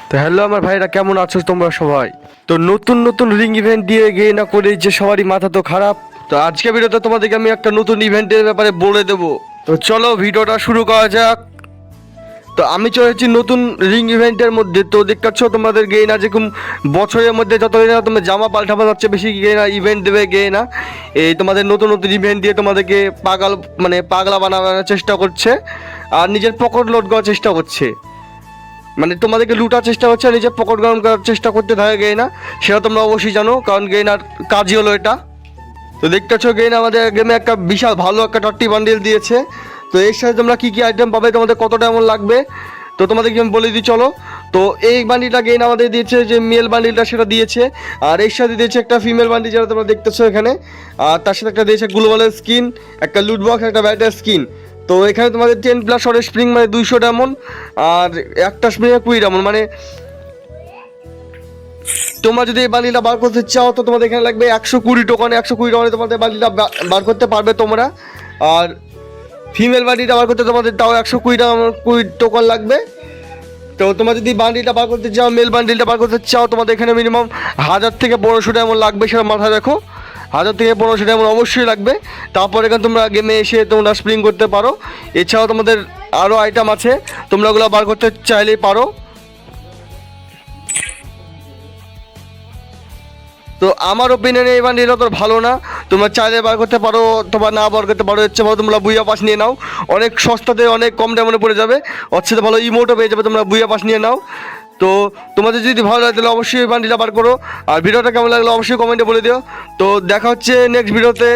তো হ্যালো আমার ভাইরা, কেমন আছো তোমরা সবাই? তো নতুন নতুন রিং ইভেন্ট দিয়ে গিয়ে না করে যে সবারই মাথা তো খারাপ। তো আজকে ভিডিওতে তোমাদেরকে আমি একটা নতুন ইভেন্টের ব্যাপারে বলে দেবো। তো চলো ভিডিওটা শুরু করা যাক। তো আমি চলেছি নতুন রিং ইভেন্টের মধ্যে। তো দেখতে পাচ্ছ তোমাদের গিয়ে না যেরকম বছরের মধ্যে যত না তোমার জামা পাল্টানো যাচ্ছে, বেশি গিয়ে না ইভেন্ট দেবে গিয়ে না এই তোমাদের নতুন নতুন ইভেন্ট দিয়ে তোমাদেরকে পাগলা বানানোর চেষ্টা করছে আর নিজের পকেট লোড করার চেষ্টা করছে। মানে তোমাদেরকে লুটার চেষ্টা করছে আর নিজের পকেট গরম করার চেষ্টা করতে থাকে গেইনা। সেটা তোমরা অবশ্যই জানো, কারণ গেইনার কাজই হলো এটা। তো দেখতে পাচ্ছ গেইনা আমাদের গেমে একটা বিশাল ভালো একটা টট্টি বান্ডিল দিয়েছে। তো এর সাথে তোমরা কী কী আইটেম পাবে, তোমাদের কতটা এমন লাগবে তো তোমাদেরকে আমি বলে দিই চলো। তো এই বান্ডিলটা গেইন আমাদের দিয়েছে, যে মেল বান্ডিলটা সেটা দিয়েছে। আর এর সাথে দিয়েছে একটা ফিমেল বান্ডিল যেটা তোমরা দেখতেছো এখানে। আর তার সাথে একটা দিয়েছে গ্লোবালের স্কিন, একটা লুট বক্স, একটা ব্যাটার স্কিন। তো এখানে তোমাদের 10+ শটের স্প্রিং মানে 200 ডায়মন্ড, আর একটা স্প্রিংয়ে 20 ডায়মন্ড। মানে তোমরা যদি এই বান্ডিলটা বার করতে চাও তো তোমাদের এখানে লাগবে 120 টোকনে। 120 টোকনে তোমাদের বান্ডিলটা বার করতে পারবে তোমরা। আর ফিমেল বান্ডিলটা বার করতে তোমাদের তাও 120 টোকন লাগবে। তো তোমরা যদি বান্ডিলটা বার করতে চাও, মেল বান্ডিলটা বার করতে চাও, তোমাদের এখানে মিনিমাম 1000 থেকে 1500 ডায়মন্ড লাগবে, সেটা মাথায় রাখো। 1000 থেকে 1500 ডায়মন্ড অবশ্যই লাগবে। তারপর এখানে তোমরা গেমে এসে তোমরা স্প্রিং করতে পারো। এছাড়াও তোমাদের আরও আইটেম আছে, তোমরা ওগুলো বার করতে চাইলেই পারো। তো আমার ওপিনিয়নে এই বান্ডিলটা তো ভালো না। তোমরা চাইলে বার করতে পারো, অথবা না বার করতে পারো। হচ্ছে ভালো তোমরা বুইয়া পাস নিয়ে নাও, অনেক সস্তাতে অনেক কম দামে পড়ে যাবে। অচ্ছেতে ভালো ইমোটও পেয়ে যাবে, তোমরা বুইয়া পাস নিয়ে নাও। তো তোমাদের যদি ভালো লাগে তাহলে অবশ্যই এই বান্ডিলটা বার করো। আর ভিডিওটা কেমন লাগলো অবশ্যই কমেন্টে বলে দিও। তো দেখা হচ্ছে নেক্সট ভিডিওতে।